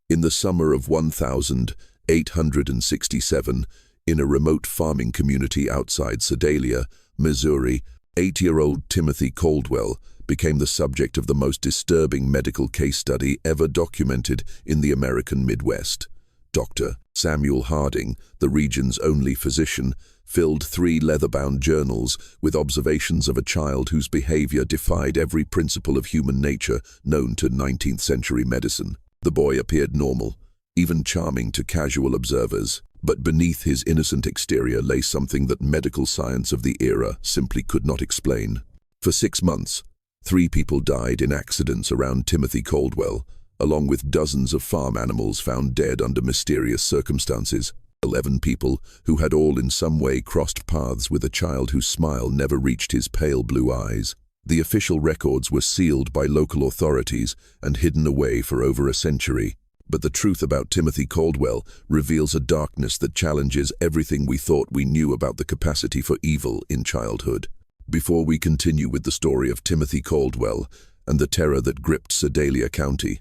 In the summer of 1867, in a remote farming community outside Sedalia, Missouri, 8-year-old Timothy Caldwell became the subject of the most disturbing medical case study ever documented in the American Midwest. Dr. Samuel Harding, the region's only physician, filled 3 leather-bound journals with observations of a child whose behavior defied every principle of human nature known to 19th-century medicine. The boy appeared normal, even charming to casual observers, but beneath his innocent exterior lay something that medical science of the era simply could not explain. For 6 months, 3 people died in accidents around Timothy Caldwell, along with dozens of farm animals found dead under mysterious circumstances. 11 people who had all in some way crossed paths with a child whose smile never reached his pale blue eyes. The official records were sealed by local authorities and hidden away for over a century. But the truth about Timothy Caldwell reveals a darkness that challenges everything we thought we knew about the capacity for evil in childhood. Before we continue with the story of Timothy Caldwell and the terror that gripped Sedalia County,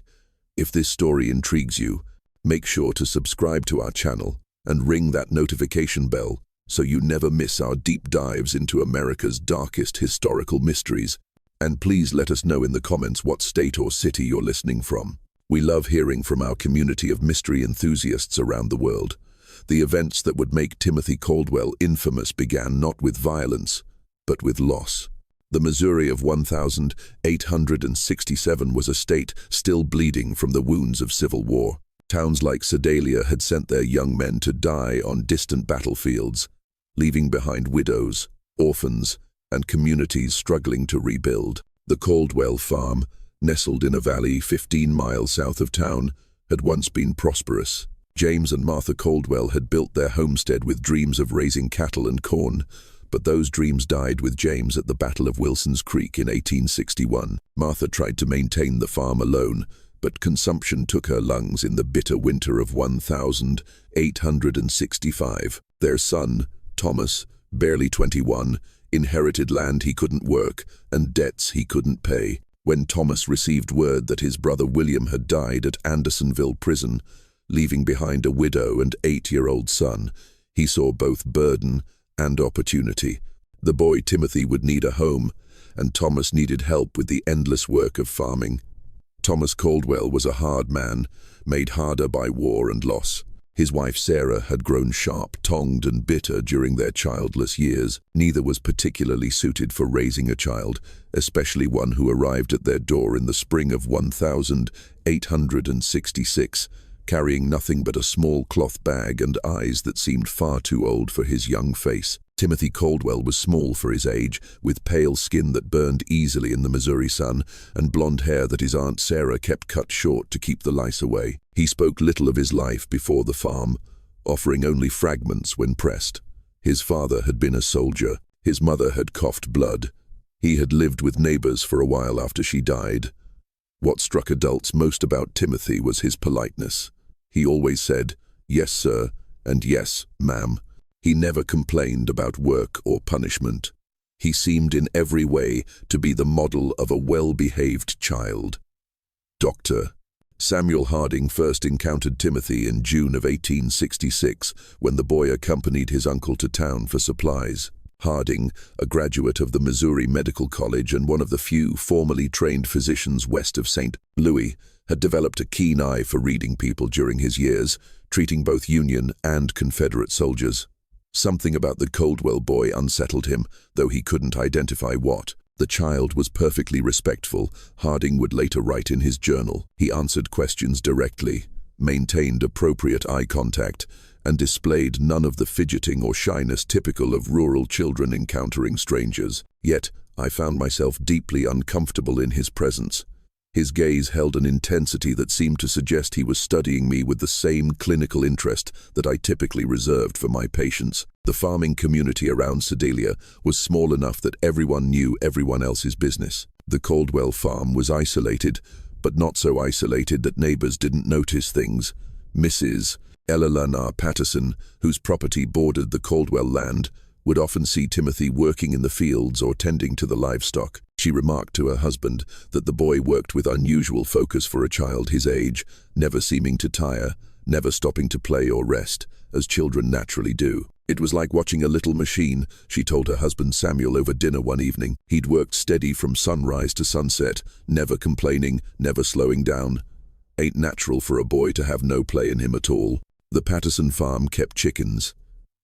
if this story intrigues you, make sure to subscribe to our channel and ring that notification bell so you never miss our deep dives into America's darkest historical mysteries. And please let us know in the comments what state or city you're listening from. We love hearing from our community of mystery enthusiasts around the world. The events that would make Timothy Caldwell infamous began not with violence, but with loss. The Missouri of 1867 was a state still bleeding from the wounds of civil war. Towns like Sedalia had sent their young men to die on distant battlefields, leaving behind widows, orphans, and communities struggling to rebuild. The Caldwell farm, nestled in a valley 15 miles south of town, had once been prosperous. James and Martha Caldwell had built their homestead with dreams of raising cattle and corn, but those dreams died with James at the Battle of Wilson's Creek in 1861. Martha tried to maintain the farm alone, but consumption took her lungs in the bitter winter of 1865. Their son, Thomas, barely 21, inherited land he couldn't work and debts he couldn't pay. When Thomas received word that his brother William had died at Andersonville Prison, leaving behind a widow and 8-year-old son, he saw both burden and opportunity. The boy Timothy would need a home, and Thomas needed help with the endless work of farming. Thomas Caldwell was a hard man, made harder by war and loss. His wife Sarah had grown sharp-tongued and bitter during their childless years. Neither was particularly suited for raising a child, especially one who arrived at their door in the spring of 1866, carrying nothing but a small cloth bag and eyes that seemed far too old for his young face. Timothy Caldwell was small for his age, with pale skin that burned easily in the Missouri sun, and blonde hair that his Aunt Sarah kept cut short to keep the lice away. He spoke little of his life before the farm, offering only fragments when pressed. His father had been a soldier. His mother had coughed blood. He had lived with neighbors for a while after she died. What struck adults most about Timothy was his politeness. He always said, "Yes, sir," and "Yes, ma'am." He never complained about work or punishment. He seemed in every way to be the model of a well-behaved child. Dr. Samuel Harding first encountered Timothy in June of 1866 when the boy accompanied his uncle to town for supplies. Harding, a graduate of the Missouri Medical College and one of the few formally trained physicians west of St. Louis, had developed a keen eye for reading people during his years, treating both Union and Confederate soldiers. Something about the Caldwell boy unsettled him, though he couldn't identify what. The child was perfectly respectful, Harding would later write in his journal. He answered questions directly, maintained appropriate eye contact, and displayed none of the fidgeting or shyness typical of rural children encountering strangers. Yet, I found myself deeply uncomfortable in his presence. His gaze held an intensity that seemed to suggest he was studying me with the same clinical interest that I typically reserved for my patients. The farming community around Sedalia was small enough that everyone knew everyone else's business. The Caldwell farm was isolated, but not so isolated that neighbors didn't notice things. Mrs. Eleanor Patterson, whose property bordered the Caldwell land, would often see Timothy working in the fields or tending to the livestock. She remarked to her husband that the boy worked with unusual focus for a child his age, never seeming to tire, never stopping to play or rest, as children naturally do. It was like watching a little machine, she told her husband Samuel over dinner one evening. He'd worked steady from sunrise to sunset, never complaining, never slowing down. Ain't natural for a boy to have no play in him at all. The Patterson farm kept chickens,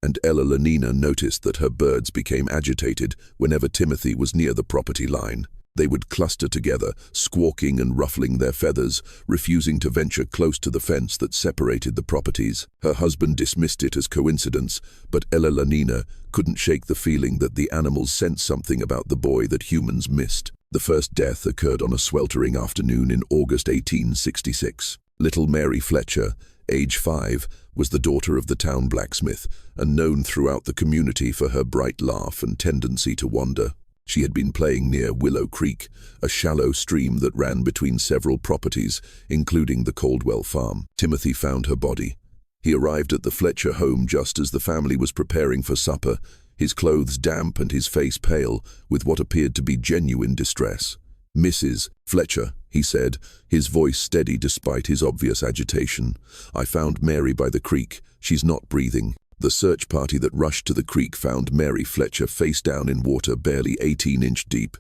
and Ella Lenina noticed that her birds became agitated whenever Timothy was near the property line. They would cluster together, squawking and ruffling their feathers, refusing to venture close to the fence that separated the properties. Her husband dismissed it as coincidence, but Ella Lenina couldn't shake the feeling that the animals sensed something about the boy that humans missed. The first death occurred on a sweltering afternoon in August 1866. Little Mary Fletcher, age 5, was the daughter of the town blacksmith and known throughout the community for her bright laugh and tendency to wander. She had been playing near Willow Creek, a shallow stream that ran between several properties, including the Caldwell farm. Timothy found her body. He arrived at the Fletcher home just as the family was preparing for supper, his clothes damp and his face pale, with what appeared to be genuine distress. "Mrs. Fletcher," he said, his voice steady despite his obvious agitation. "I found Mary by the creek. She's not breathing." The search party that rushed to the creek found Mary Fletcher face down in water barely 18-inch deep.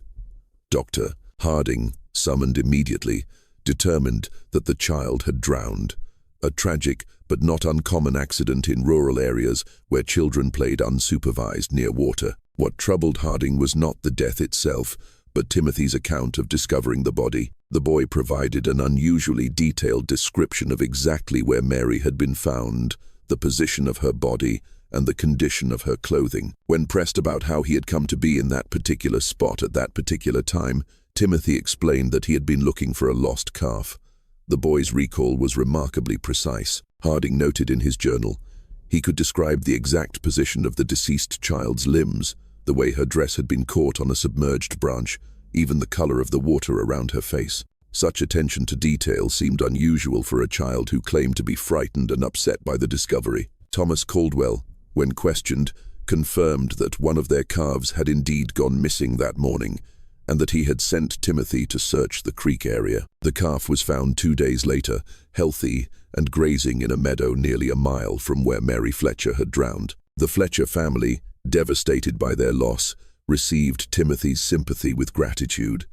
Dr. Harding, summoned immediately, determined that the child had drowned. A tragic but not uncommon accident in rural areas where children played unsupervised near water. What troubled Harding was not the death itself, but Timothy's account of discovering the body. The boy provided an unusually detailed description of exactly where Mary had been found, the position of her body, and the condition of her clothing. When pressed about how he had come to be in that particular spot at that particular time, Timothy explained that he had been looking for a lost calf. The boy's recall was remarkably precise. Harding noted in his journal, he could describe the exact position of the deceased child's limbs, the way her dress had been caught on a submerged branch, even the color of the water around her face. Such attention to detail seemed unusual for a child who claimed to be frightened and upset by the discovery. Thomas Caldwell, when questioned, confirmed that one of their calves had indeed gone missing that morning, and that he had sent Timothy to search the creek area. The calf was found 2 days later, healthy and grazing in a meadow nearly a mile from where Mary Fletcher had drowned. The Fletcher family, devastated by their loss, received Timothy's sympathy with gratitude.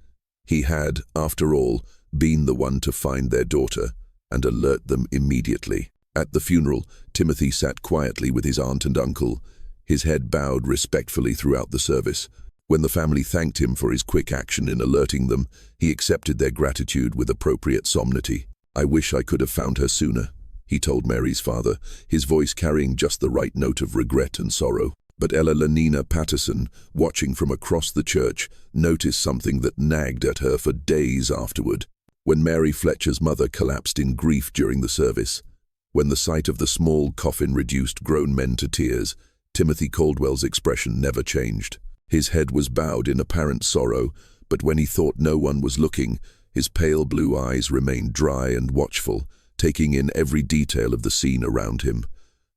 He had, after all, been the one to find their daughter and alert them immediately. At the funeral, Timothy sat quietly with his aunt and uncle, his head bowed respectfully throughout the service. When the family thanked him for his quick action in alerting them, he accepted their gratitude with appropriate solemnity. "I wish I could have found her sooner," he told Mary's father, his voice carrying just the right note of regret and sorrow. But Ella Lenina Patterson, watching from across the church, noticed something that nagged at her for days afterward. When Mary Fletcher's mother collapsed in grief during the service, when the sight of the small coffin reduced grown men to tears, Timothy Caldwell's expression never changed. His head was bowed in apparent sorrow, but when he thought no one was looking, his pale blue eyes remained dry and watchful, taking in every detail of the scene around him.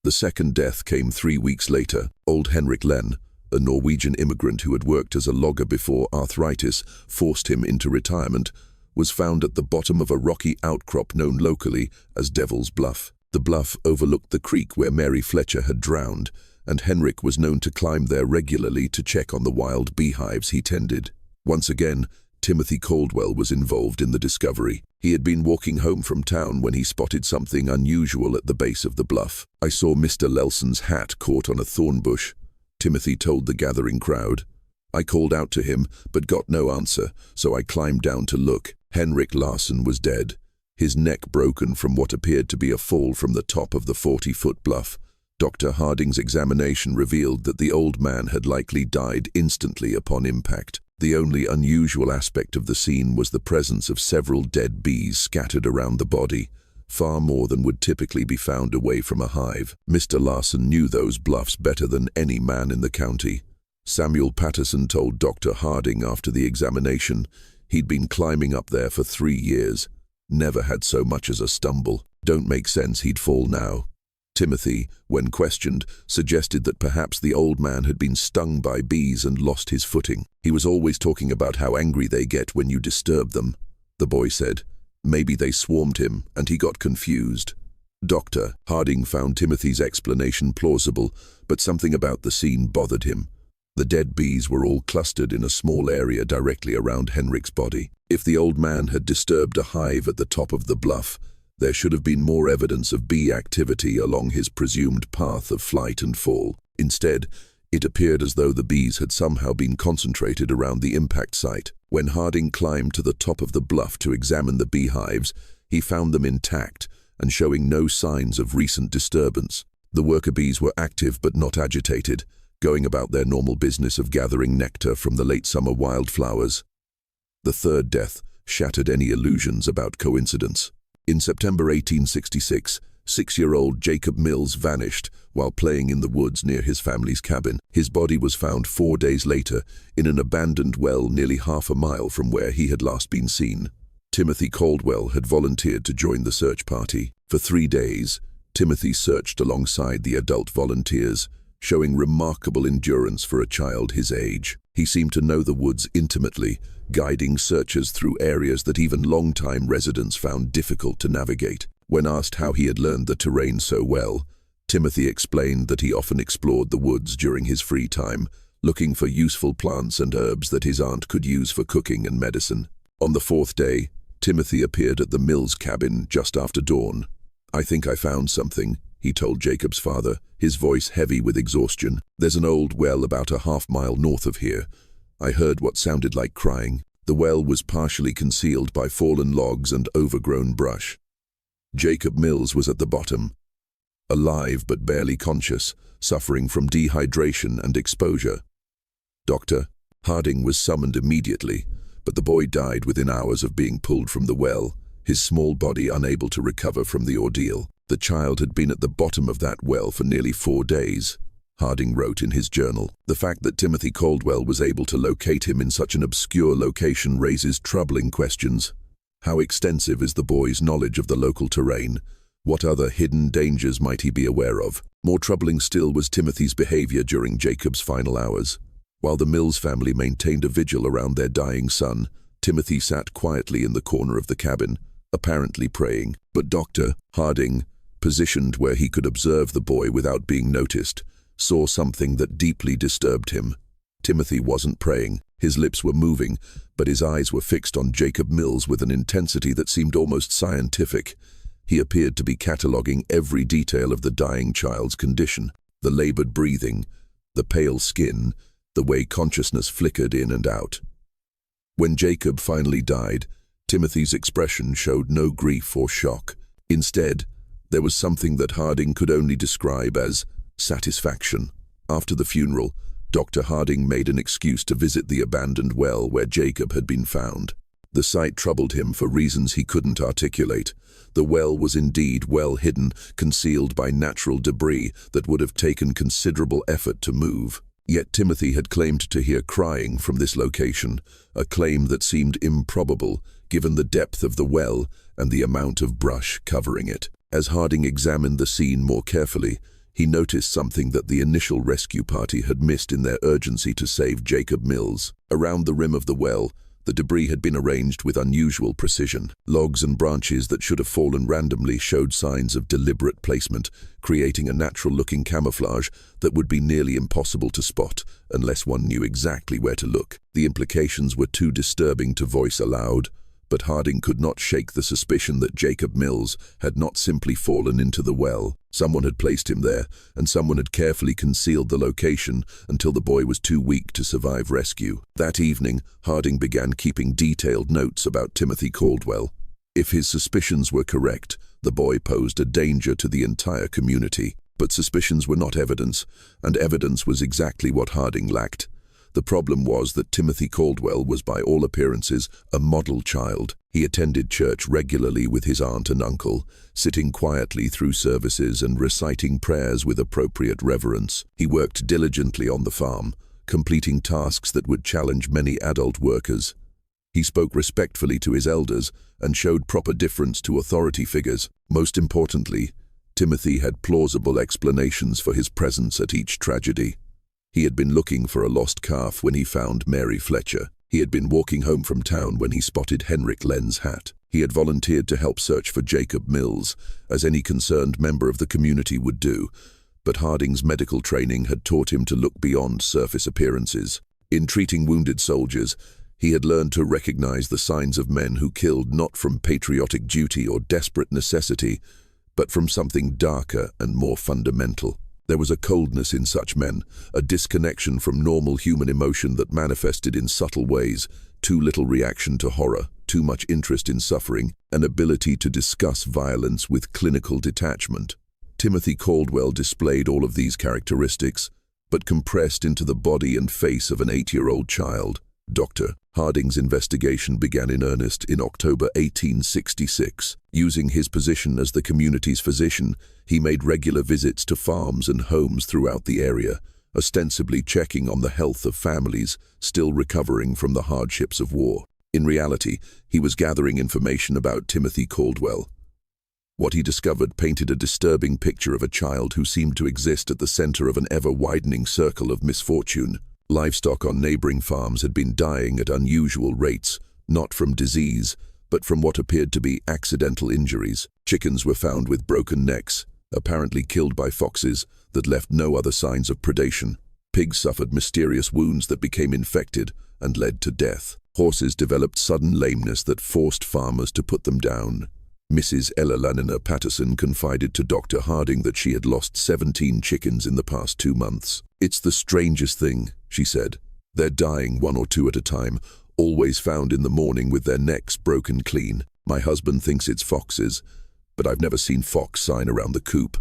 The second death came 3 weeks later. Old Henrik Len, a Norwegian immigrant who had worked as a logger before arthritis forced him into retirement, was found at the bottom of a rocky outcrop known locally as Devil's Bluff. The bluff overlooked the creek where Mary Fletcher had drowned, and Henrik was known to climb there regularly to check on the wild beehives he tended. Once again, Timothy Caldwell was involved in the discovery. He had been walking home from town when he spotted something unusual at the base of the bluff. "I saw Mr. Lelson's hat caught on a thorn bush," Timothy told the gathering crowd. "I called out to him, but got no answer, so I climbed down to look. Henrik Larsson was dead, his neck broken from what appeared to be a fall from the top of the 40-foot bluff. Dr. Harding's examination revealed that the old man had likely died instantly upon impact. The only unusual aspect of the scene was the presence of several dead bees scattered around the body, far more than would typically be found away from a hive. Mr. Larsson knew those bluffs better than any man in the county. Samuel Patterson told Dr. Harding after the examination he'd been climbing up there for 3 years, never had so much as a stumble. Don't make sense he'd fall now. Timothy, when questioned, suggested that perhaps the old man had been stung by bees and lost his footing. He was always talking about how angry they get when you disturb them, the boy said. Maybe they swarmed him and he got confused. Dr. Harding found Timothy's explanation plausible, but something about the scene bothered him. The dead bees were all clustered in a small area directly around Henrik's body. If the old man had disturbed a hive at the top of the bluff, there should have been more evidence of bee activity along his presumed path of flight and fall. Instead, it appeared as though the bees had somehow been concentrated around the impact site. When Harding climbed to the top of the bluff to examine the beehives, he found them intact and showing no signs of recent disturbance. The worker bees were active but not agitated, going about their normal business of gathering nectar from the late summer wildflowers. The third death shattered any illusions about coincidence. In September 1866, 6-year-old Jacob Mills vanished while playing in the woods near his family's cabin. His body was found 4 days later in an abandoned well nearly half a mile from where he had last been seen. Timothy Caldwell had volunteered to join the search party. For 3 days, Timothy searched alongside the adult volunteers, showing remarkable endurance for a child his age. He seemed to know the woods intimately, guiding searchers through areas that even long-time residents found difficult to navigate. When asked how he had learned the terrain so well, Timothy explained that he often explored the woods during his free time, looking for useful plants and herbs that his aunt could use for cooking and medicine. On the 4th day, Timothy appeared at the Mills cabin just after dawn. "I think I found something," he told Jacob's father, his voice heavy with exhaustion. "There's an old well about a half-mile north of here. I heard what sounded like crying." The well was partially concealed by fallen logs and overgrown brush. Jacob Mills was at the bottom, alive but barely conscious, suffering from dehydration and exposure. Dr. Harding was summoned immediately, but the boy died within hours of being pulled from the well, his small body unable to recover from the ordeal. The child had been at the bottom of that well for nearly 4 days, Harding wrote in his journal. The fact that Timothy Caldwell was able to locate him in such an obscure location raises troubling questions. How extensive is the boy's knowledge of the local terrain? What other hidden dangers might he be aware of? More troubling still was Timothy's behavior during Jacob's final hours. While the Mills family maintained a vigil around their dying son, Timothy sat quietly in the corner of the cabin, apparently praying. But Dr. Harding, positioned where he could observe the boy without being noticed, saw something that deeply disturbed him. Timothy wasn't praying. His lips were moving, but his eyes were fixed on Jacob Mills with an intensity that seemed almost scientific. He appeared to be cataloguing every detail of the dying child's condition: the labored breathing, the pale skin, the way consciousness flickered in and out. When Jacob finally died, Timothy's expression showed no grief or shock. Instead, there was something that Harding could only describe as satisfaction. After the funeral, Dr. Harding made an excuse to visit the abandoned well where Jacob had been found. The site troubled him for reasons he couldn't articulate. The well was indeed well hidden, concealed by natural debris that would have taken considerable effort to move. Yet Timothy had claimed to hear crying from this location, a claim that seemed improbable given the depth of the well and the amount of brush covering it. As Harding examined the scene more carefully, he noticed something that the initial rescue party had missed in their urgency to save Jacob Mills. Around the rim of the well, the debris had been arranged with unusual precision. Logs and branches that should have fallen randomly showed signs of deliberate placement, creating a natural-looking camouflage that would be nearly impossible to spot unless one knew exactly where to look. The implications were too disturbing to voice aloud, but Harding could not shake the suspicion that Jacob Mills had not simply fallen into the well. Someone had placed him there, and someone had carefully concealed the location until the boy was too weak to survive rescue. That evening, Harding began keeping detailed notes about Timothy Caldwell. If his suspicions were correct, the boy posed a danger to the entire community. But suspicions were not evidence, and evidence was exactly what Harding lacked. The problem was that Timothy Caldwell was by all appearances a model child. He attended church regularly with his aunt and uncle, sitting quietly through services and reciting prayers with appropriate reverence. He worked diligently on the farm, completing tasks that would challenge many adult workers. He spoke respectfully to his elders and showed proper deference to authority figures. Most importantly, Timothy had plausible explanations for his presence at each tragedy. He had been looking for a lost calf when he found Mary Fletcher. He had been walking home from town when he spotted Henrik Len's hat. He had volunteered to help search for Jacob Mills, as any concerned member of the community would do, but Harding's medical training had taught him to look beyond surface appearances. In treating wounded soldiers, he had learned to recognize the signs of men who killed not from patriotic duty or desperate necessity, but from something darker and more fundamental. There was a coldness in such men, a disconnection from normal human emotion that manifested in subtle ways: too little reaction to horror, too much interest in suffering, an ability to discuss violence with clinical detachment. Timothy Caldwell displayed all of these characteristics, but compressed into the body and face of an 8-year-old child. Dr. Harding's investigation began in earnest in October 1866. Using his position as the community's physician, he made regular visits to farms and homes throughout the area, ostensibly checking on the health of families still recovering from the hardships of war. In reality, he was gathering information about Timothy Caldwell. What he discovered painted a disturbing picture of a child who seemed to exist at the center of an ever-widening circle of misfortune. Livestock on neighboring farms had been dying at unusual rates, not from disease, but from what appeared to be accidental injuries. Chickens were found with broken necks, apparently killed by foxes, that left no other signs of predation. Pigs suffered mysterious wounds that became infected and led to death. Horses developed sudden lameness that forced farmers to put them down. Mrs. Ella Lanina Patterson confided to Dr. Harding that she had lost 17 chickens in the past 2 months. "It's the strangest thing," she said. "They're dying 1 or 2 at a time, always found in the morning with their necks broken clean. My husband thinks it's foxes, but I've never seen fox sign around the coop.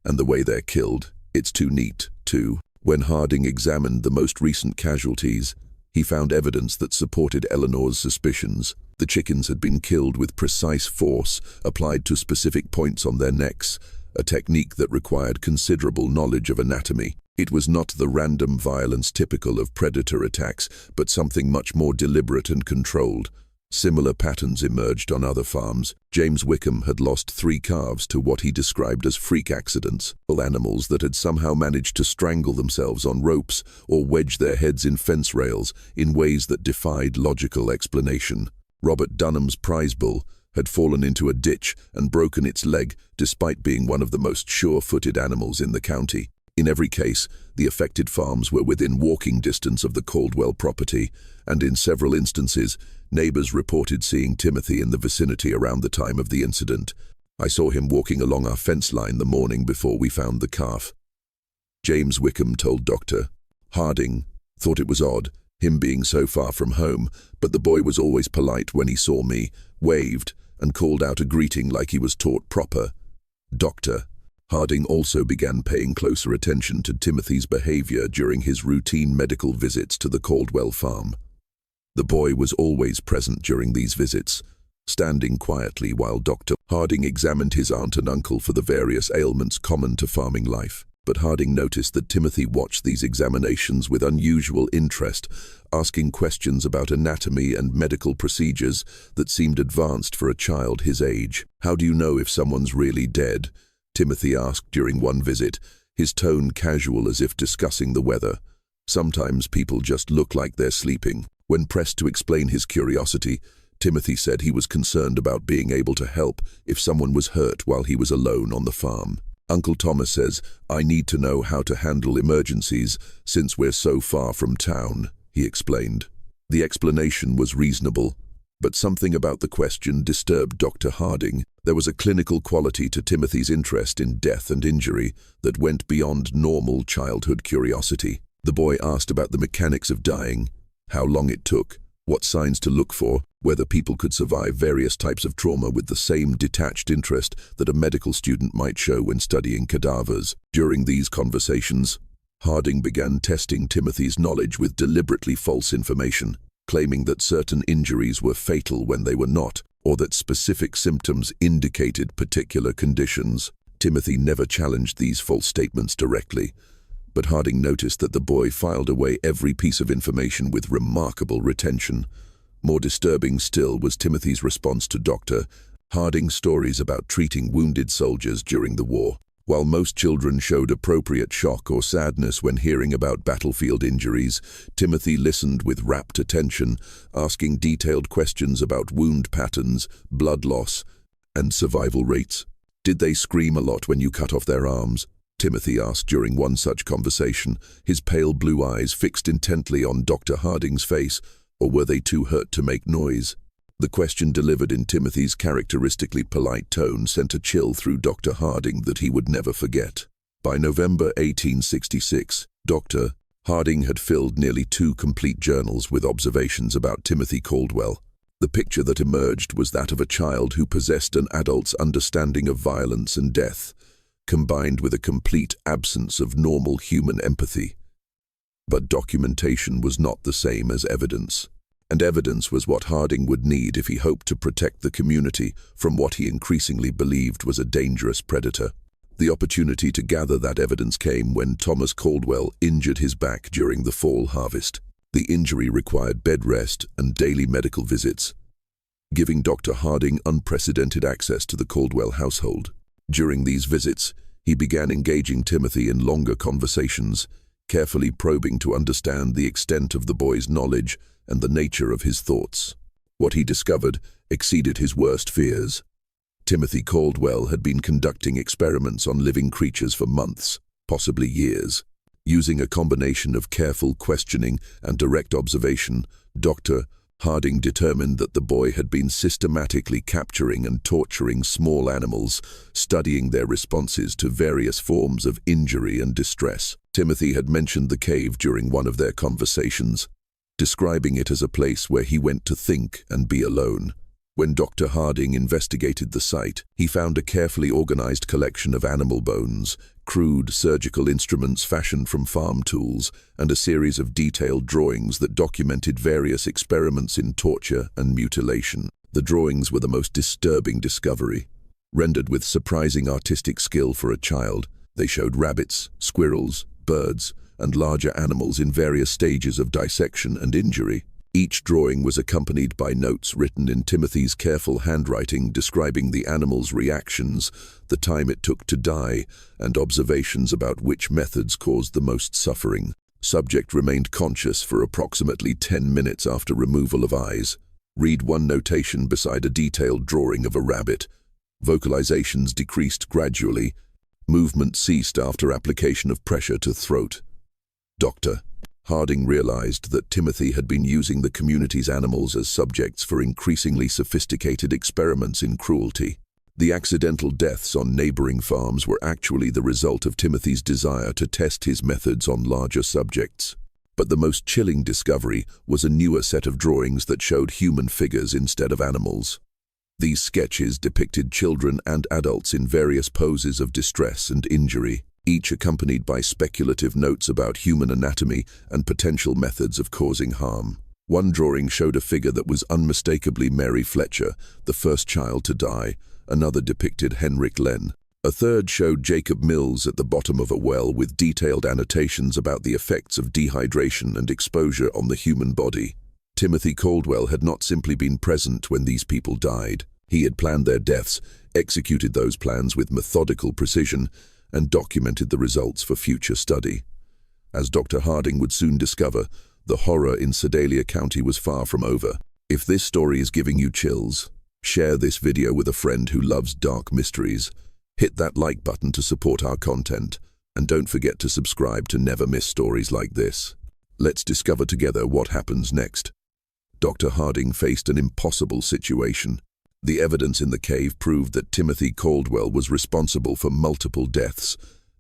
And the way they're killed, it's too neat, too." When Harding examined the most recent casualties, he found evidence that supported Eleanor's suspicions. The chickens had been killed with precise force applied to specific points on their necks, a technique that required considerable knowledge of anatomy. It was not the random violence typical of predator attacks, but something much more deliberate and controlled. Similar patterns emerged on other farms. James Wickham had lost 3 calves to what he described as freak accidents, animals that had somehow managed to strangle themselves on ropes or wedge their heads in fence rails in ways that defied logical explanation. Robert Dunham's prize bull had fallen into a ditch and broken its leg despite being one of the most sure-footed animals in the county. In every case, the affected farms were within walking distance of the Caldwell property, and in several instances, neighbors reported seeing Timothy in the vicinity around the time of the incident. "I saw him walking along our fence line the morning before we found the calf," James Wickham told Dr. Harding. "Thought it was odd, him being so far from home, but the boy was always polite when he saw me, waved, and called out a greeting like he was taught proper." Dr. Harding also began paying closer attention to Timothy's behavior during his routine medical visits to the Caldwell farm. The boy was always present during these visits, standing quietly while Dr. Harding examined his aunt and uncle for the various ailments common to farming life. But Harding noticed that Timothy watched these examinations with unusual interest, asking questions about anatomy and medical procedures that seemed advanced for a child his age. "How do you know if someone's really dead?" Timothy asked during one visit, his tone casual as if discussing the weather. "Sometimes people just look like they're sleeping." When pressed to explain his curiosity, Timothy said he was concerned about being able to help if someone was hurt while he was alone on the farm. "Uncle Thomas says, I need to know how to handle emergencies since we're so far from town," he explained. The explanation was reasonable, but something about the question disturbed Dr. Harding. There was a clinical quality to Timothy's interest in death and injury that went beyond normal childhood curiosity. The boy asked about the mechanics of dying, how long it took, what signs to look for, whether people could survive various types of trauma with the same detached interest that a medical student might show when studying cadavers. During these conversations, Harding began testing Timothy's knowledge with deliberately false information, claiming that certain injuries were fatal when they were not, or that specific symptoms indicated particular conditions. Timothy never challenged these false statements directly, but Harding noticed that the boy filed away every piece of information with remarkable retention. More disturbing still was Timothy's response to Dr. Harding's stories about treating wounded soldiers during the war. While most children showed appropriate shock or sadness when hearing about battlefield injuries, Timothy listened with rapt attention, asking detailed questions about wound patterns, blood loss, and survival rates. "Did they scream a lot when you cut off their arms?" Timothy asked during one such conversation, his pale blue eyes fixed intently on Dr. Harding's face, or were they too hurt to make noise? The question delivered in Timothy's characteristically polite tone sent a chill through Dr. Harding that he would never forget. By November 1866, Dr. Harding had filled nearly 2 complete journals with observations about Timothy Caldwell. The picture that emerged was that of a child who possessed an adult's understanding of violence and death, combined with a complete absence of normal human empathy. But documentation was not the same as evidence. And evidence was what Harding would need if he hoped to protect the community from what he increasingly believed was a dangerous predator. The opportunity to gather that evidence came when Thomas Caldwell injured his back during the fall harvest. The injury required bed rest and daily medical visits, giving Dr. Harding unprecedented access to the Caldwell household. During these visits, he began engaging Timothy in longer conversations, carefully probing to understand the extent of the boy's knowledge and the nature of his thoughts. What he discovered exceeded his worst fears. Timothy Caldwell had been conducting experiments on living creatures for months, possibly years. Using a combination of careful questioning and direct observation, Dr. Harding determined that the boy had been systematically capturing and torturing small animals, studying their responses to various forms of injury and distress. Timothy had mentioned the cave during one of their conversations, describing it as a place where he went to think and be alone. When Dr. Harding investigated the site, he found a carefully organized collection of animal bones, crude surgical instruments fashioned from farm tools, and a series of detailed drawings that documented various experiments in torture and mutilation. The drawings were the most disturbing discovery. Rendered with surprising artistic skill for a child, they showed rabbits, squirrels, birds, and larger animals in various stages of dissection and injury. Each drawing was accompanied by notes written in Timothy's careful handwriting describing the animal's reactions, the time it took to die, and observations about which methods caused the most suffering. Subject remained conscious for approximately 10 minutes after removal of eyes. Read one notation beside a detailed drawing of a rabbit. Vocalizations decreased gradually. Movement ceased after application of pressure to throat. Dr. Harding realized that Timothy had been using the community's animals as subjects for increasingly sophisticated experiments in cruelty. The accidental deaths on neighboring farms were actually the result of Timothy's desire to test his methods on larger subjects. But the most chilling discovery was a newer set of drawings that showed human figures instead of animals. These sketches depicted children and adults in various poses of distress and injury, each accompanied by speculative notes about human anatomy and potential methods of causing harm. One drawing showed a figure that was unmistakably Mary Fletcher, the first child to die. Another depicted Henrik Lenn. A third showed Jacob Mills at the bottom of a well with detailed annotations about the effects of dehydration and exposure on the human body. Timothy Caldwell had not simply been present when these people died. He had planned their deaths, executed those plans with methodical precision, and documented the results for future study. As Dr. Harding would soon discover, the horror in Sedalia County was far from over. If this story is giving you chills, share this video with a friend who loves dark mysteries. Hit that like button to support our content, and don't forget to subscribe to never miss stories like this. Let's discover together what happens next. Dr. Harding faced an impossible situation. The evidence in the cave proved that Timothy Caldwell was responsible for multiple deaths,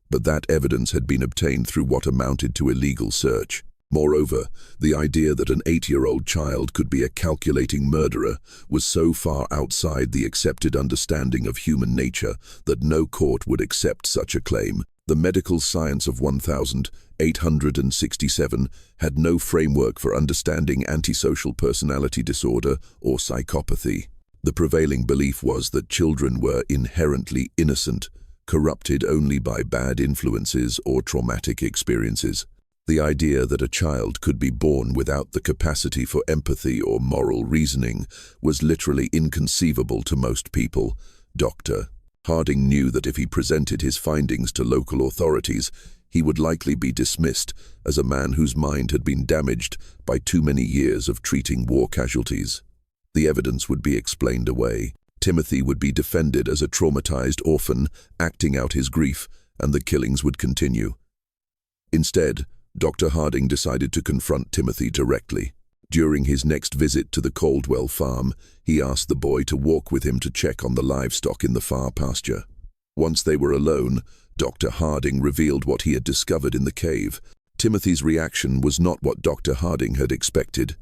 but that evidence had been obtained through what amounted to illegal search. Moreover, the idea that an 8-year-old child could be a calculating murderer was so far outside the accepted understanding of human nature that no court would accept such a claim. The medical science of 1867 had no framework for understanding antisocial personality disorder or psychopathy. The prevailing belief was that children were inherently innocent, corrupted only by bad influences or traumatic experiences. The idea that a child could be born without the capacity for empathy or moral reasoning was literally inconceivable to most people. Dr. Harding knew that if he presented his findings to local authorities, he would likely be dismissed as a man whose mind had been damaged by too many years of treating war casualties. The evidence would be explained away. Timothy would be defended as a traumatized orphan, acting out his grief, and the killings would continue. Instead, Dr. Harding decided to confront Timothy directly. During his next visit to the Caldwell farm, he asked the boy to walk with him to check on the livestock in the far pasture. Once they were alone, Dr. Harding revealed what he had discovered in the cave. Timothy's reaction was not what Dr. Harding had expected.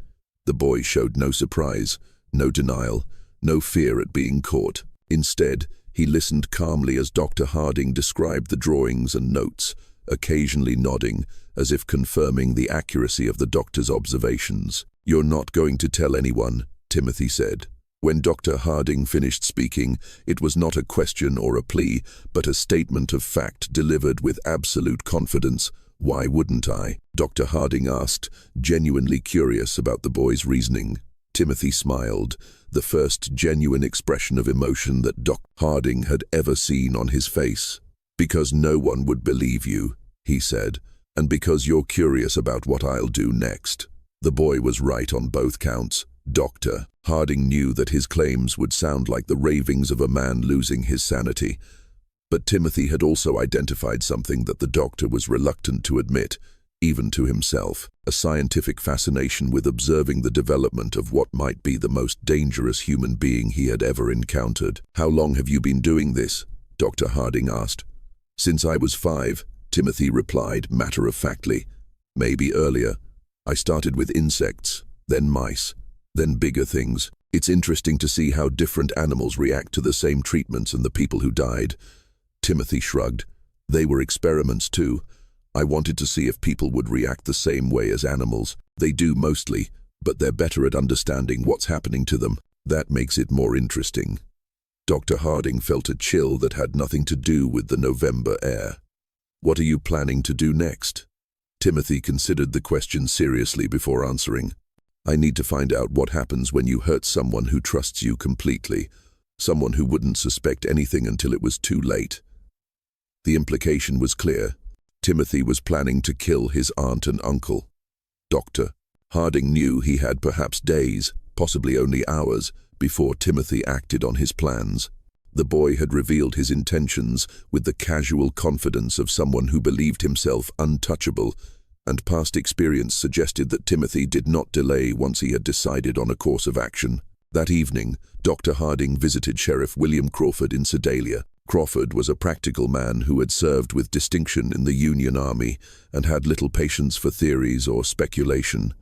The boy showed no surprise, no denial, no fear at being caught. Instead, he listened calmly as Dr. Harding described the drawings and notes, occasionally nodding, as if confirming the accuracy of the doctor's observations. "You're not going to tell anyone," Timothy said. When Dr. Harding finished speaking, it was not a question or a plea, but a statement of fact delivered with absolute confidence. "Why wouldn't I?" Dr. Harding asked, genuinely curious about the boy's reasoning. Timothy smiled, the first genuine expression of emotion that Dr. Harding had ever seen on his face. "Because no one would believe you," he said, "and because you're curious about what I'll do next." The boy was right on both counts. Dr. Harding knew that his claims would sound like the ravings of a man losing his sanity. But Timothy had also identified something that the doctor was reluctant to admit, even to himself: a scientific fascination with observing the development of what might be the most dangerous human being he had ever encountered. "How long have you been doing this?" Dr. Harding asked. "Since I was 5, Timothy replied matter-of-factly. "Maybe earlier. I started with insects, then mice, then bigger things. It's interesting to see how different animals react to the same treatments and the people who died." Timothy shrugged. "They were experiments too. I wanted to see if people would react the same way as animals. They do mostly, but they're better at understanding what's happening to them. That makes it more interesting." Dr. Harding felt a chill that had nothing to do with the November air. "What are you planning to do next?" Timothy considered the question seriously before answering. "I need to find out what happens when you hurt someone who trusts you completely, someone who wouldn't suspect anything until it was too late." The implication was clear. Timothy was planning to kill his aunt and uncle. Dr. Harding knew he had perhaps days, possibly only hours, before Timothy acted on his plans. The boy had revealed his intentions with the casual confidence of someone who believed himself untouchable, and past experience suggested that Timothy did not delay once he had decided on a course of action. That evening, Dr. Harding visited Sheriff William Crawford in Sedalia. Crawford was a practical man who had served with distinction in the Union Army and had little patience for theories or speculation.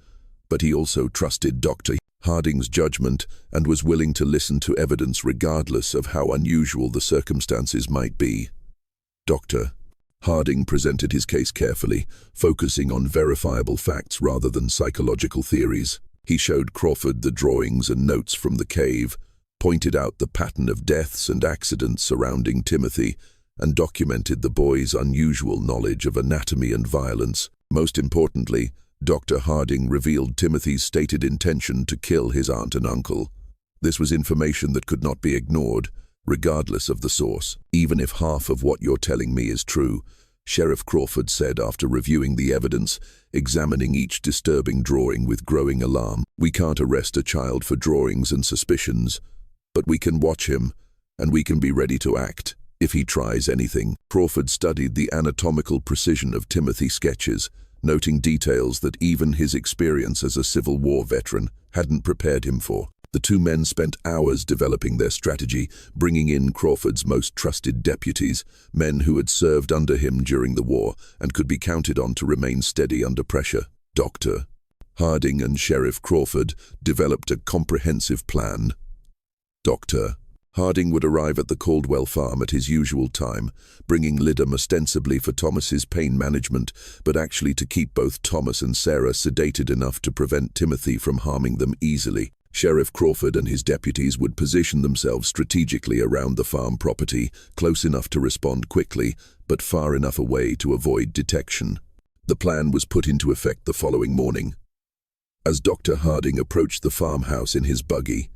But he also trusted Dr. Harding's judgment and was willing to listen to evidence regardless of how unusual the circumstances might be. Dr. Harding presented his case carefully, focusing on verifiable facts rather than psychological theories. He showed Crawford the drawings and notes from the cave, pointed out the pattern of deaths and accidents surrounding Timothy, and documented the boy's unusual knowledge of anatomy and violence. Most importantly, Dr. Harding revealed Timothy's stated intention to kill his aunt and uncle. This was information that could not be ignored, regardless of the source. "Even if half of what you're telling me is true," Sheriff Crawford said after reviewing the evidence, examining each disturbing drawing with growing alarm, "we can't arrest a child for drawings and suspicions, but we can watch him, and we can be ready to act if he tries anything." Crawford studied the anatomical precision of Timothy's sketches, noting details that even his experience as a Civil War veteran hadn't prepared him for. The two men spent hours developing their strategy, bringing in Crawford's most trusted deputies, men who had served under him during the war and could be counted on to remain steady under pressure. Dr. Harding and Sheriff Crawford developed a comprehensive plan. Dr. Harding would arrive at the Caldwell farm at his usual time, bringing Lidham ostensibly for Thomas's pain management, but actually to keep both Thomas and Sarah sedated enough to prevent Timothy from harming them easily. Sheriff Crawford and his deputies would position themselves strategically around the farm property, close enough to respond quickly, but far enough away to avoid detection. The plan was put into effect the following morning. As Dr. Harding approached the farmhouse in his buggy,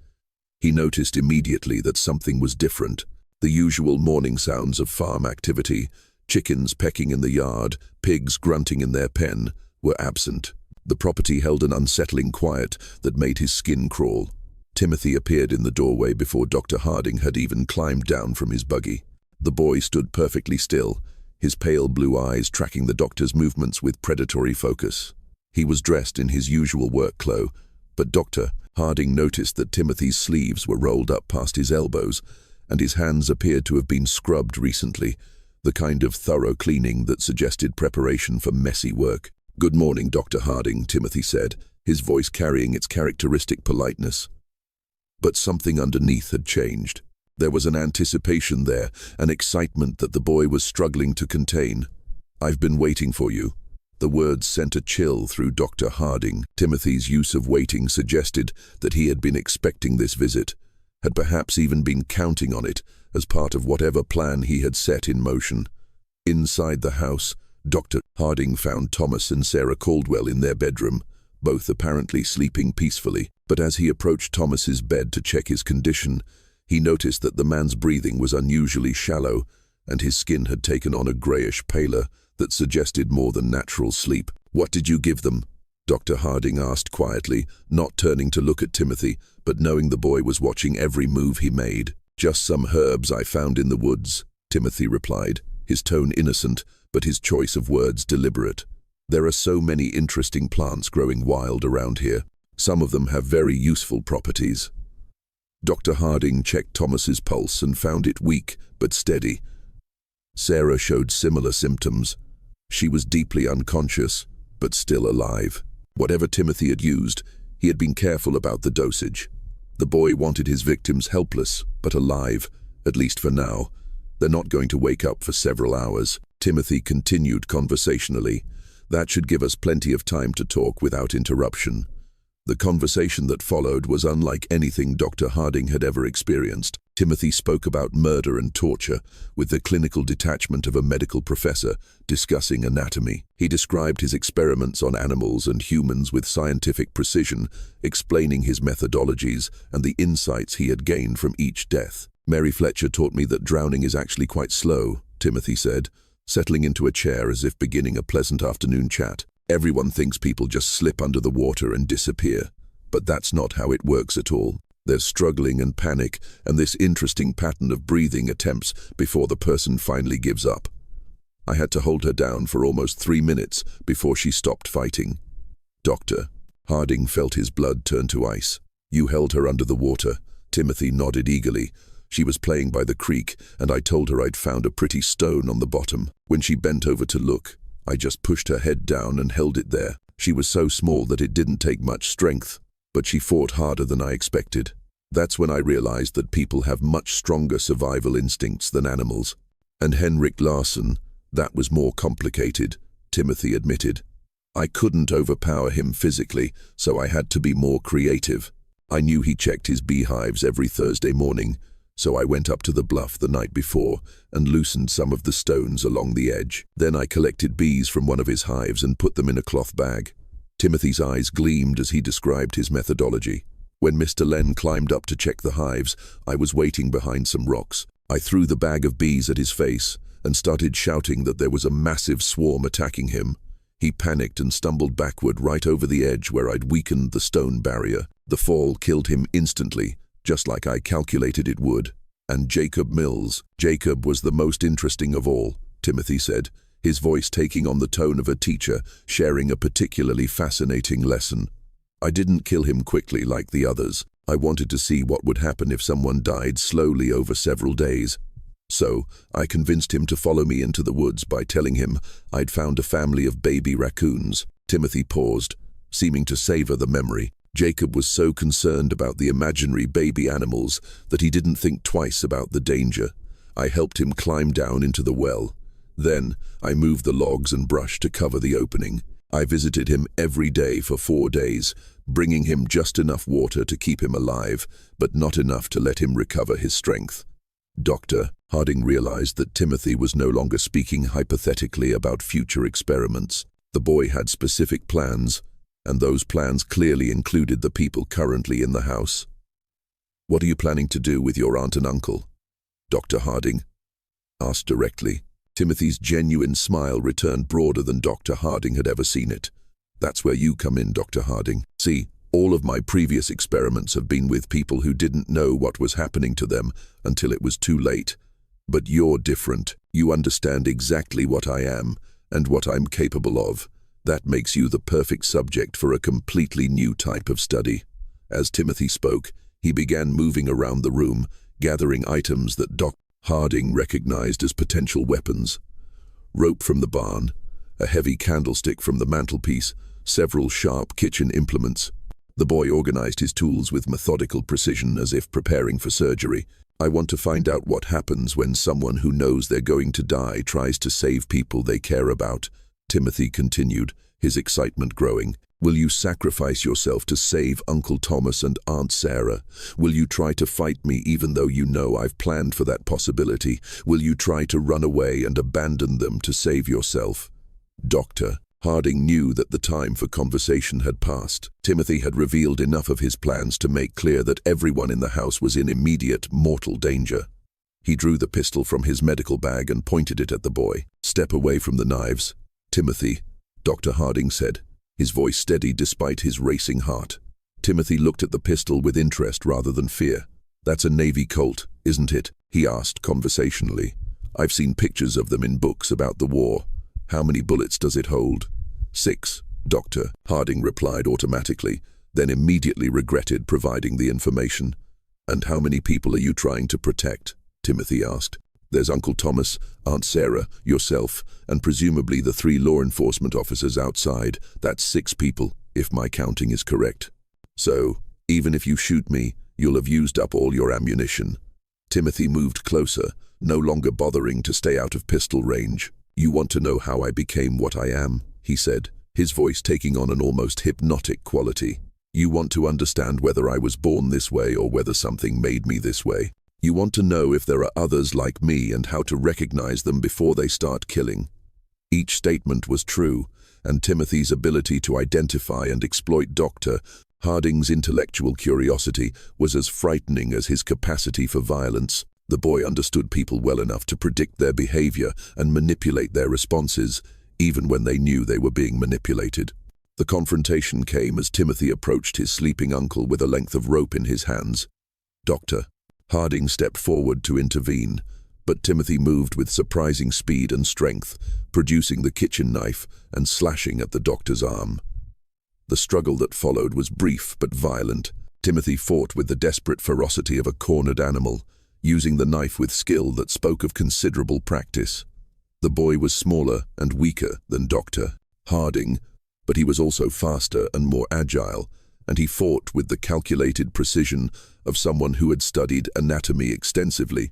he noticed immediately that something was different. The usual morning sounds of farm activity, chickens pecking in the yard, pigs grunting in their pen, were absent. The property held an unsettling quiet that made his skin crawl. Timothy appeared in the doorway before Dr. Harding had even climbed down from his buggy. The boy stood perfectly still, his pale blue eyes tracking the doctor's movements with predatory focus. He was dressed in his usual work clothes, but Dr. Harding noticed that Timothy's sleeves were rolled up past his elbows, and his hands appeared to have been scrubbed recently, the kind of thorough cleaning that suggested preparation for messy work. "Good morning, Dr. Harding," Timothy said, his voice carrying its characteristic politeness. But something underneath had changed. There was an anticipation there, an excitement that the boy was struggling to contain. "I've been waiting for you." The words sent a chill through Dr. Harding. Timothy's use of waiting suggested that he had been expecting this visit, had perhaps even been counting on it as part of whatever plan he had set in motion. Inside the house, Dr. Harding found Thomas and Sarah Caldwell in their bedroom, both apparently sleeping peacefully. But as he approached Thomas's bed to check his condition, he noticed that the man's breathing was unusually shallow, and his skin had taken on a greyish pallor that suggested more than natural sleep. "What did you give them?" Dr. Harding asked quietly, not turning to look at Timothy, but knowing the boy was watching every move he made. "Just some herbs I found in the woods," Timothy replied, his tone innocent, but his choice of words deliberate. "There are so many interesting plants growing wild around here. Some of them have very useful properties." Dr. Harding checked Thomas's pulse and found it weak but steady. Sarah showed similar symptoms. She was deeply unconscious, but still alive. Whatever Timothy had used, he had been careful about the dosage. The boy wanted his victims helpless, but alive, at least for now. "They're not going to wake up for several hours," Timothy continued conversationally. "That should give us plenty of time to talk without interruption." The conversation that followed was unlike anything Dr. Harding had ever experienced. Timothy spoke about murder and torture with the clinical detachment of a medical professor discussing anatomy. He described his experiments on animals and humans with scientific precision, explaining his methodologies and the insights he had gained from each death. "Mary Fletcher taught me that drowning is actually quite slow," Timothy said, settling into a chair as if beginning a pleasant afternoon chat. "Everyone thinks people just slip under the water and disappear, but that's not how it works at all. There's struggling and panic, and this interesting pattern of breathing attempts before the person finally gives up. I had to hold her down for almost 3 minutes before she stopped fighting." Dr. Harding felt his blood turn to ice. "You held her under the water?" Timothy nodded eagerly. "She was playing by the creek, and I told her I'd found a pretty stone on the bottom. When she bent over to look, I just pushed her head down and held it there. She was so small that it didn't take much strength, but she fought harder than I expected. That's when I realized that people have much stronger survival instincts than animals." "And Henrik Larsson, that was more complicated," Timothy admitted. "I couldn't overpower him physically, so I had to be more creative. I knew he checked his beehives every Thursday morning, so I went up to the bluff the night before and loosened some of the stones along the edge. Then I collected bees from one of his hives and put them in a cloth bag." Timothy's eyes gleamed as he described his methodology. "When Mr. Len climbed up to check the hives, I was waiting behind some rocks. I threw the bag of bees at his face and started shouting that there was a massive swarm attacking him. He panicked and stumbled backward right over the edge where I'd weakened the stone barrier. The fall killed him instantly, just like I calculated it would. And Jacob Mills. Jacob was the most interesting of all," Timothy said, his voice taking on the tone of a teacher sharing a particularly fascinating lesson. "I didn't kill him quickly like the others. I wanted to see what would happen if someone died slowly over several days. So I convinced him to follow me into the woods by telling him I'd found a family of baby raccoons." Timothy paused, seeming to savor the memory. Jacob was so concerned about the imaginary baby animals that he didn't think twice about the danger. "I helped him climb down into the well. Then I moved the logs and brush to cover the opening. I visited him every day for 4 days, bringing him just enough water to keep him alive, but not enough to let him recover his strength." Dr. Harding realized that Timothy was no longer speaking hypothetically about future experiments. The boy had specific plans, and those plans clearly included the people currently in the house. "What are you planning to do with your aunt and uncle?" Dr. Harding asked directly. Timothy's genuine smile returned broader than Dr. Harding had ever seen it. "That's where you come in, Dr. Harding. See, all of my previous experiments have been with people who didn't know what was happening to them until it was too late. But you're different. You understand exactly what I am and what I'm capable of. That makes you the perfect subject for a completely new type of study." As Timothy spoke, he began moving around the room, gathering items that Dr. Harding recognized as potential weapons. Rope from the barn, a heavy candlestick from the mantelpiece, several sharp kitchen implements. The boy organized his tools with methodical precision as if preparing for surgery. "I want to find out what happens when someone who knows they're going to die tries to save people they care about," Timothy continued, his excitement growing. "Will you sacrifice yourself to save Uncle Thomas and Aunt Sarah? Will you try to fight me even though you know I've planned for that possibility? Will you try to run away and abandon them to save yourself?" Dr. Harding knew that the time for conversation had passed. Timothy had revealed enough of his plans to make clear that everyone in the house was in immediate, mortal danger. He drew the pistol from his medical bag and pointed it at the boy. "Step away from the knives, Timothy," Dr. Harding said, his voice steady despite his racing heart. Timothy looked at the pistol with interest rather than fear. "That's a Navy Colt, isn't it?" he asked conversationally. "I've seen pictures of them in books about the war. How many bullets does it hold?" "6, Dr. Harding replied automatically, then immediately regretted providing the information. "And how many people are you trying to protect?" Timothy asked. "There's Uncle Thomas, Aunt Sarah, yourself, and presumably the 3 law enforcement officers outside. That's 6 people, if my counting is correct. So, even if you shoot me, you'll have used up all your ammunition." Timothy moved closer, no longer bothering to stay out of pistol range. "You want to know how I became what I am?" he said, his voice taking on an almost hypnotic quality. "You want to understand whether I was born this way or whether something made me this way. You want to know if there are others like me and how to recognize them before they start killing." Each statement was true, and Timothy's ability to identify and exploit Dr. Harding's intellectual curiosity was as frightening as his capacity for violence. The boy understood people well enough to predict their behavior and manipulate their responses, even when they knew they were being manipulated. The confrontation came as Timothy approached his sleeping uncle with a length of rope in his hands. Dr. Harding stepped forward to intervene, but Timothy moved with surprising speed and strength, producing the kitchen knife and slashing at the doctor's arm. The struggle that followed was brief but violent. Timothy fought with the desperate ferocity of a cornered animal, using the knife with skill that spoke of considerable practice. The boy was smaller and weaker than Dr. Harding, but he was also faster and more agile, and he fought with the calculated precision of someone who had studied anatomy extensively.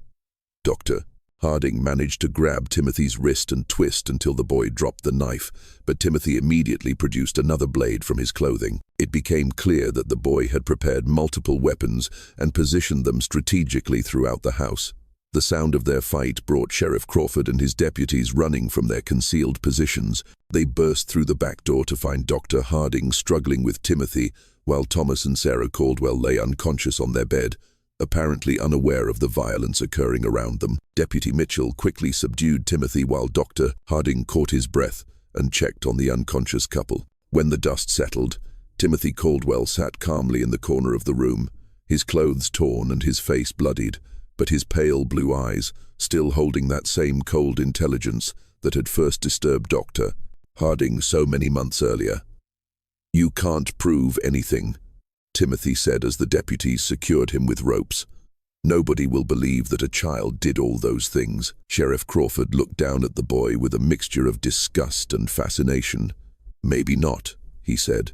Dr. Harding managed to grab Timothy's wrist and twist until the boy dropped the knife, but Timothy immediately produced another blade from his clothing. It became clear that the boy had prepared multiple weapons and positioned them strategically throughout the house. The sound of their fight brought Sheriff Crawford and his deputies running from their concealed positions. They burst through the back door to find Dr. Harding struggling with Timothy, while Thomas and Sarah Caldwell lay unconscious on their bed, apparently unaware of the violence occurring around them. Deputy Mitchell quickly subdued Timothy while Dr. Harding caught his breath and checked on the unconscious couple. When the dust settled, Timothy Caldwell sat calmly in the corner of the room, his clothes torn and his face bloodied, but his pale blue eyes still holding that same cold intelligence that had first disturbed Dr. Harding so many months earlier. "You can't prove anything," Timothy said as the deputies secured him with ropes. "Nobody will believe that a child did all those things." Sheriff Crawford looked down at the boy with a mixture of disgust and fascination. "Maybe not," he said,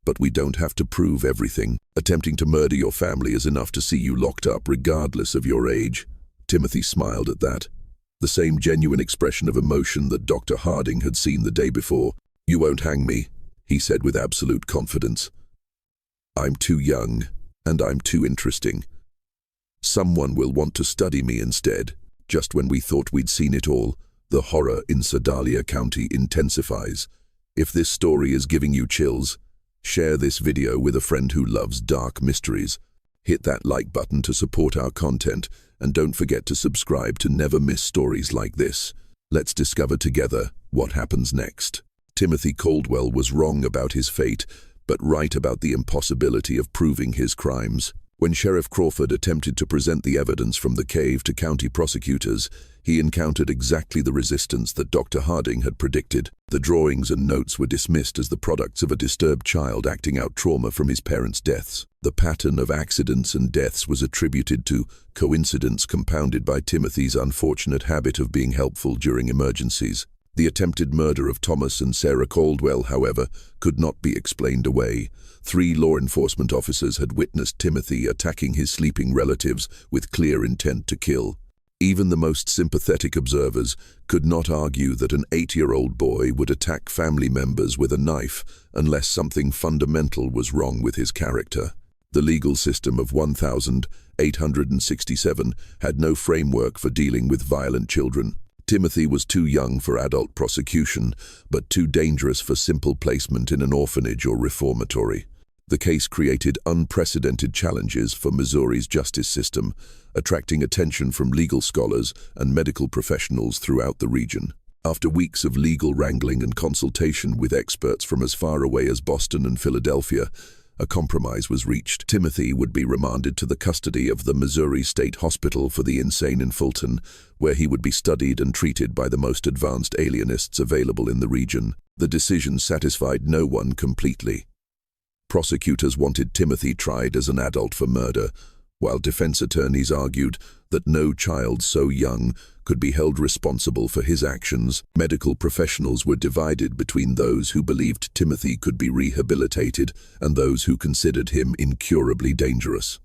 "but we don't have to prove everything. Attempting to murder your family is enough to see you locked up regardless of your age." Timothy smiled at that, the same genuine expression of emotion that Dr. Harding had seen the day before. "You won't hang me," he said with absolute confidence. "I'm too young, and I'm too interesting. Someone will want to study me instead." Just when we thought we'd seen it all, the horror in Sedalia County intensifies. If this story is giving you chills, share this video with a friend who loves dark mysteries. Hit that like button to support our content, and don't forget to subscribe to never miss stories like this. Let's discover together what happens next. Timothy Caldwell was wrong about his fate, but right about the impossibility of proving his crimes. When Sheriff Crawford attempted to present the evidence from the cave to county prosecutors, he encountered exactly the resistance that Dr. Harding had predicted. The drawings and notes were dismissed as the products of a disturbed child acting out trauma from his parents' deaths. The pattern of accidents and deaths was attributed to coincidence compounded by Timothy's unfortunate habit of being helpful during emergencies. The attempted murder of Thomas and Sarah Caldwell, however, could not be explained away. 3 law enforcement officers had witnessed Timothy attacking his sleeping relatives with clear intent to kill. Even the most sympathetic observers could not argue that an 8-year-old boy would attack family members with a knife unless something fundamental was wrong with his character. The legal system of 1867 had no framework for dealing with violent children. Timothy was too young for adult prosecution, but too dangerous for simple placement in an orphanage or reformatory. The case created unprecedented challenges for Missouri's justice system, attracting attention from legal scholars and medical professionals throughout the region. After weeks of legal wrangling and consultation with experts from as far away as Boston and Philadelphia, a compromise was reached. Timothy would be remanded to the custody of the Missouri State Hospital for the Insane in Fulton, where he would be studied and treated by the most advanced alienists available in the region. The decision satisfied no one completely. Prosecutors wanted Timothy tried as an adult for murder, while defense attorneys argued that no child so young could be held responsible for his actions. Medical professionals were divided between those who believed Timothy could be rehabilitated and those who considered him incurably dangerous.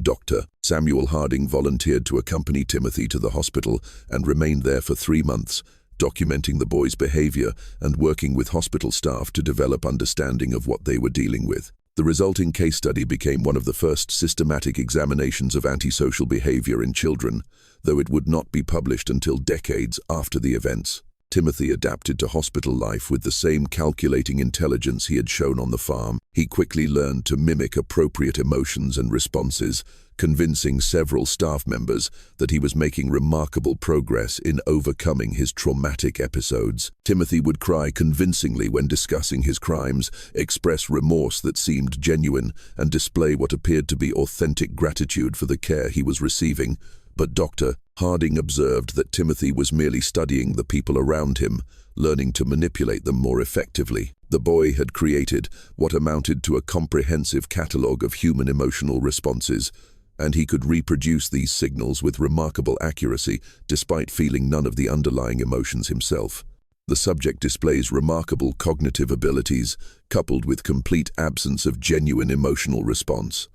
Dr. Samuel Harding volunteered to accompany Timothy to the hospital and remained there for 3 months, documenting the boy's behavior and working with hospital staff to develop understanding of what they were dealing with. The resulting case study became one of the first systematic examinations of antisocial behavior in children, though it would not be published until decades after the events. Timothy adapted to hospital life with the same calculating intelligence he had shown on the farm. He quickly learned to mimic appropriate emotions and responses, convincing several staff members that he was making remarkable progress in overcoming his traumatic episodes. Timothy would cry convincingly when discussing his crimes, express remorse that seemed genuine, and display what appeared to be authentic gratitude for the care he was receiving. But Dr. Harding observed that Timothy was merely studying the people around him, learning to manipulate them more effectively. The boy had created what amounted to a comprehensive catalogue of human emotional responses, and he could reproduce these signals with remarkable accuracy despite feeling none of the underlying emotions himself. The subject displays remarkable cognitive abilities, coupled with complete absence of genuine emotional response.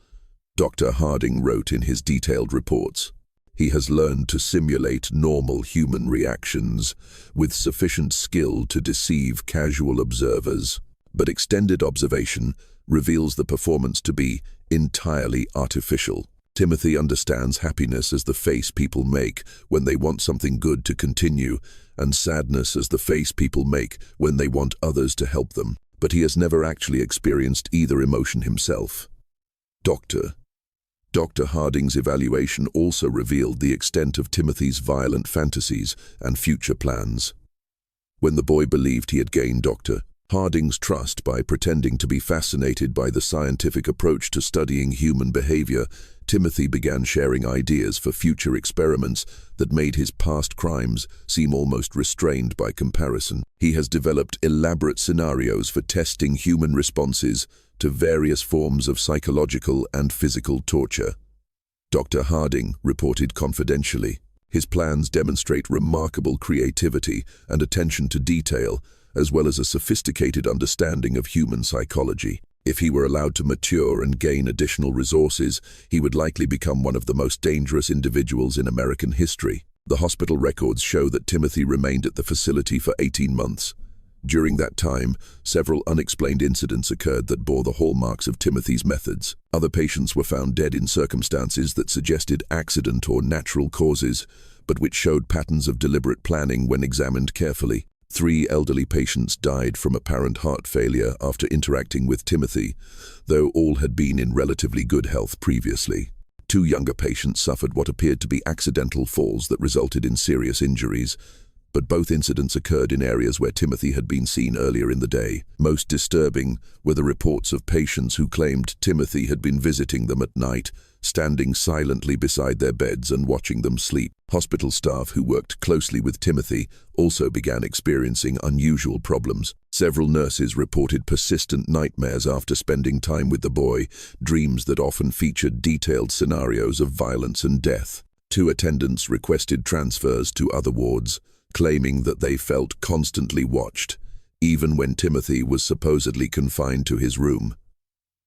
Dr. Harding wrote in his detailed reports, "He has learned to simulate normal human reactions with sufficient skill to deceive casual observers, but extended observation reveals the performance to be entirely artificial. Timothy understands happiness as the face people make when they want something good to continue, and sadness as the face people make when they want others to help them, but he has never actually experienced either emotion himself." Dr. Harding's evaluation also revealed the extent of Timothy's violent fantasies and future plans. When the boy believed he had gained Dr. Harding's trust by pretending to be fascinated by the scientific approach to studying human behavior, Timothy began sharing ideas for future experiments that made his past crimes seem almost restrained by comparison. He has developed elaborate scenarios for testing human responses to various forms of psychological and physical torture. Dr. Harding reported confidentially, "His plans demonstrate remarkable creativity and attention to detail, as well as a sophisticated understanding of human psychology. If he were allowed to mature and gain additional resources, he would likely become one of the most dangerous individuals in American history." The hospital records show that Timothy remained at the facility for 18 months. During that time, several unexplained incidents occurred that bore the hallmarks of Timothy's methods. Other patients were found dead in circumstances that suggested accident or natural causes, but which showed patterns of deliberate planning when examined carefully. 3 elderly patients died from apparent heart failure after interacting with Timothy, though all had been in relatively good health previously. 2 younger patients suffered what appeared to be accidental falls that resulted in serious injuries, but both incidents occurred in areas where Timothy had been seen earlier in the day. Most disturbing were the reports of patients who claimed Timothy had been visiting them at night, standing silently beside their beds and watching them sleep. Hospital staff who worked closely with Timothy also began experiencing unusual problems. Several nurses reported persistent nightmares after spending time with the boy, dreams that often featured detailed scenarios of violence and death. 2 attendants requested transfers to other wards, claiming that they felt constantly watched, even when Timothy was supposedly confined to his room.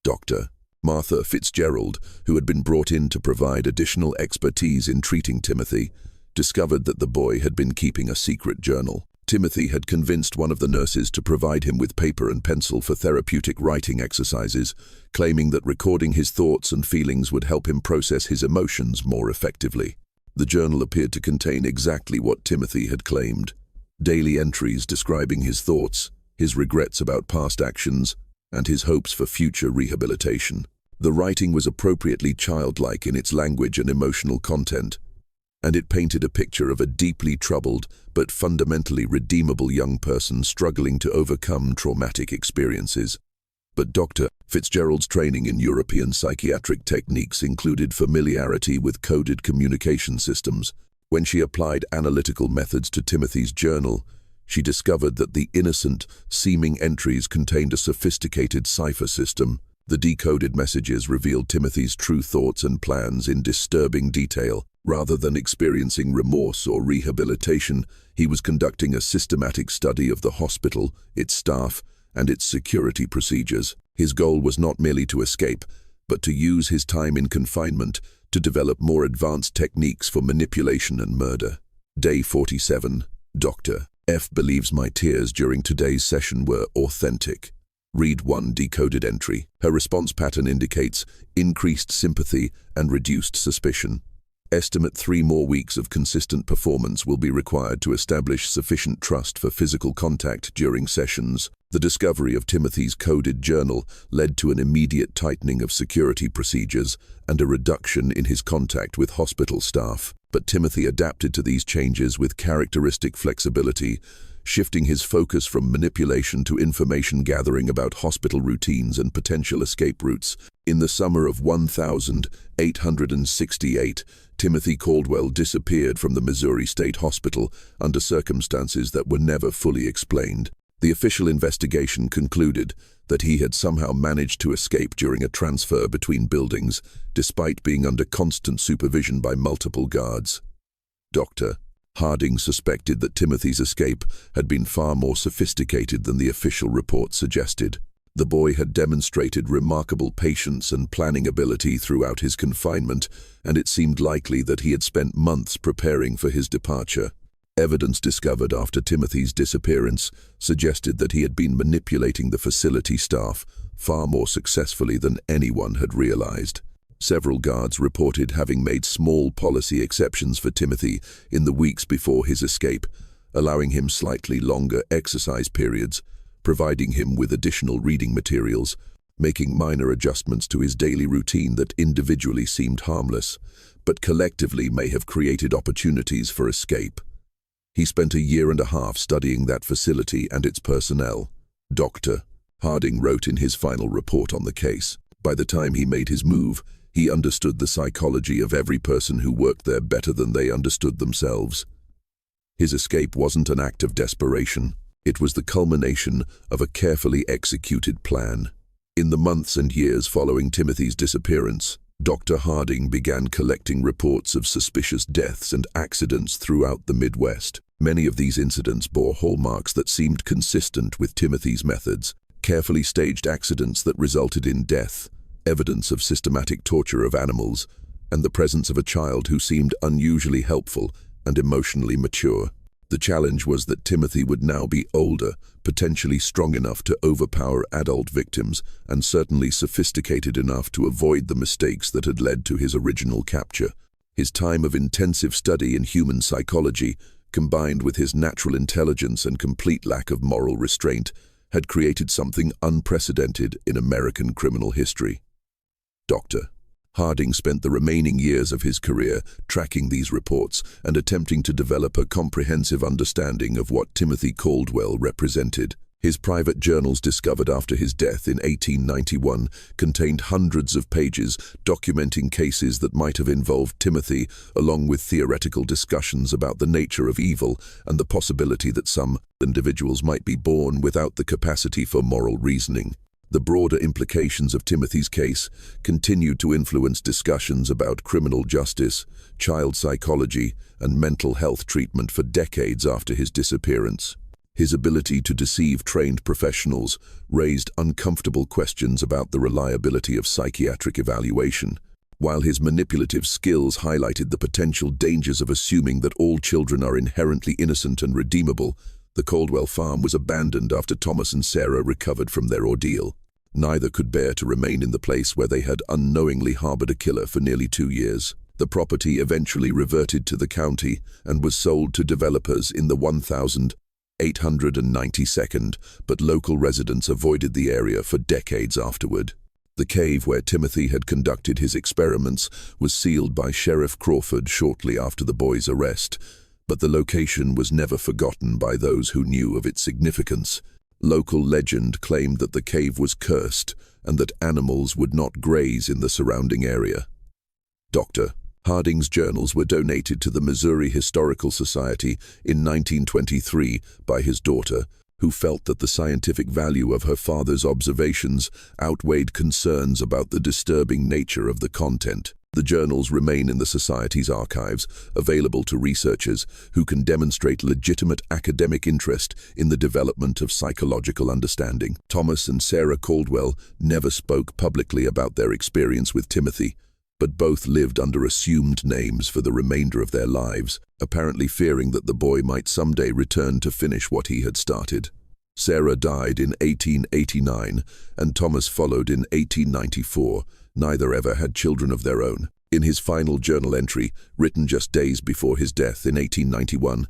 Dr. Martha Fitzgerald, who had been brought in to provide additional expertise in treating Timothy, discovered that the boy had been keeping a secret journal. Timothy had convinced one of the nurses to provide him with paper and pencil for therapeutic writing exercises, claiming that recording his thoughts and feelings would help him process his emotions more effectively. The journal appeared to contain exactly what Timothy had claimed: daily entries describing his thoughts, his regrets about past actions, and his hopes for future rehabilitation. The writing was appropriately childlike in its language and emotional content, and it painted a picture of a deeply troubled but fundamentally redeemable young person struggling to overcome traumatic experiences. But Dr. Fitzgerald's training in European psychiatric techniques included familiarity with coded communication systems. When she applied analytical methods to Timothy's journal, she discovered that the innocent-seeming entries contained a sophisticated cipher system. The decoded messages revealed Timothy's true thoughts and plans in disturbing detail. Rather than experiencing remorse or rehabilitation, he was conducting a systematic study of the hospital, its staff, and its security procedures. His goal was not merely to escape, but to use his time in confinement to develop more advanced techniques for manipulation and murder. Day 47. Dr. F believes my tears during today's session were authentic. Read 1 decoded entry. Her response pattern indicates increased sympathy and reduced suspicion. Estimate 3 more weeks of consistent performance will be required to establish sufficient trust for physical contact during sessions. The discovery of Timothy's coded journal led to an immediate tightening of security procedures and a reduction in his contact with hospital staff. But Timothy adapted to these changes with characteristic flexibility, shifting his focus from manipulation to information gathering about hospital routines and potential escape routes. In the summer of 1868, Timothy Caldwell disappeared from the Missouri State Hospital under circumstances that were never fully explained. The official investigation concluded that he had somehow managed to escape during a transfer between buildings, despite being under constant supervision by multiple guards. Dr. Harding suspected that Timothy's escape had been far more sophisticated than the official report suggested. The boy had demonstrated remarkable patience and planning ability throughout his confinement, and it seemed likely that he had spent months preparing for his departure. Evidence discovered after Timothy's disappearance suggested that he had been manipulating the facility staff far more successfully than anyone had realized. Several guards reported having made small policy exceptions for Timothy in the weeks before his escape, allowing him slightly longer exercise periods, providing him with additional reading materials, making minor adjustments to his daily routine that individually seemed harmless, but collectively may have created opportunities for escape. He spent a year and a half studying that facility and its personnel. Dr. Harding wrote in his final report on the case. By the time he made his move, he understood the psychology of every person who worked there better than they understood themselves. His escape wasn't an act of desperation. It was the culmination of a carefully executed plan. In the months and years following Timothy's disappearance, Dr. Harding began collecting reports of suspicious deaths and accidents throughout the Midwest. Many of these incidents bore hallmarks that seemed consistent with Timothy's methods: carefully staged accidents that resulted in death, evidence of systematic torture of animals, and the presence of a child who seemed unusually helpful and emotionally mature. The challenge was that Timothy would now be older, potentially strong enough to overpower adult victims, and certainly sophisticated enough to avoid the mistakes that had led to his original capture. His time of intensive study in human psychology, combined with his natural intelligence and complete lack of moral restraint, had created something unprecedented in American criminal history. Dr. Harding spent the remaining years of his career tracking these reports and attempting to develop a comprehensive understanding of what Timothy Caldwell represented. His private journals, discovered after his death in 1891, contained hundreds of pages documenting cases that might have involved Timothy, along with theoretical discussions about the nature of evil and the possibility that some individuals might be born without the capacity for moral reasoning. The broader implications of Timothy's case continued to influence discussions about criminal justice, child psychology, and mental health treatment for decades after his disappearance. His ability to deceive trained professionals raised uncomfortable questions about the reliability of psychiatric evaluation, while his manipulative skills highlighted the potential dangers of assuming that all children are inherently innocent and redeemable. The Caldwell farm was abandoned after Thomas and Sarah recovered from their ordeal. Neither could bear to remain in the place where they had unknowingly harbored a killer for nearly 2 years. The property eventually reverted to the county and was sold to developers in the 1892, but local residents avoided the area for decades afterward. The cave where Timothy had conducted his experiments was sealed by Sheriff Crawford shortly after the boy's arrest, but the location was never forgotten by those who knew of its significance. Local legend claimed that the cave was cursed and that animals would not graze in the surrounding area. Dr. Harding's journals were donated to the Missouri Historical Society in 1923 by his daughter, who felt that the scientific value of her father's observations outweighed concerns about the disturbing nature of the content. The journals remain in the Society's archives, available to researchers who can demonstrate legitimate academic interest in the development of psychological understanding. Thomas and Sarah Caldwell never spoke publicly about their experience with Timothy, but both lived under assumed names for the remainder of their lives, apparently fearing that the boy might someday return to finish what he had started. Sarah died in 1889, and Thomas followed in 1894. Neither ever had children of their own. In his final journal entry, written just days before his death in 1891,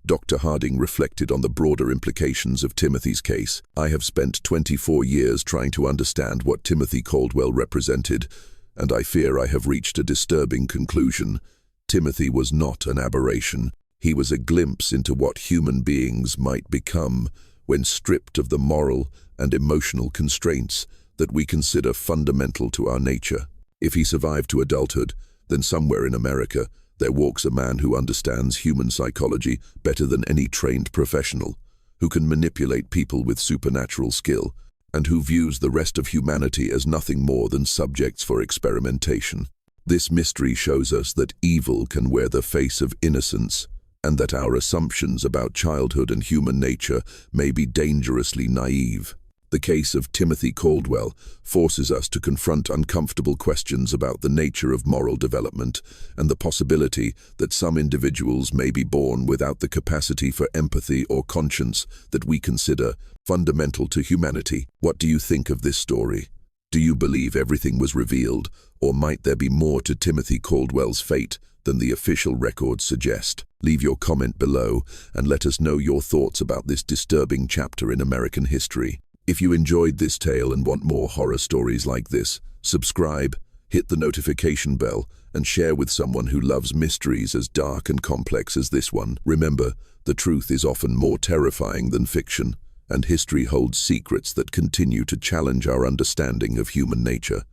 Dr. Harding reflected on the broader implications of Timothy's case. "I have spent 24 years trying to understand what Timothy Caldwell represented, and I fear I have reached a disturbing conclusion. Timothy was not an aberration. He was a glimpse into what human beings might become when stripped of the moral and emotional constraints that we consider fundamental to our nature. If he survived to adulthood, then somewhere in America there walks a man who understands human psychology better than any trained professional, who can manipulate people with supernatural skill, and who views the rest of humanity as nothing more than subjects for experimentation. This mystery shows us that evil can wear the face of innocence, and that our assumptions about childhood and human nature may be dangerously naive. The case of Timothy Caldwell forces us to confront uncomfortable questions about the nature of moral development and the possibility that some individuals may be born without the capacity for empathy or conscience that we consider fundamental to humanity. What do you think of this story? Do you believe everything was revealed, or might there be more to Timothy Caldwell's fate than the official records suggest? Leave your comment below and let us know your thoughts about this disturbing chapter in American history. If you enjoyed this tale and want more horror stories like this, subscribe, hit the notification bell, and share with someone who loves mysteries as dark and complex as this one. Remember, the truth is often more terrifying than fiction, and history holds secrets that continue to challenge our understanding of human nature.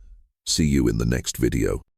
See you in the next video.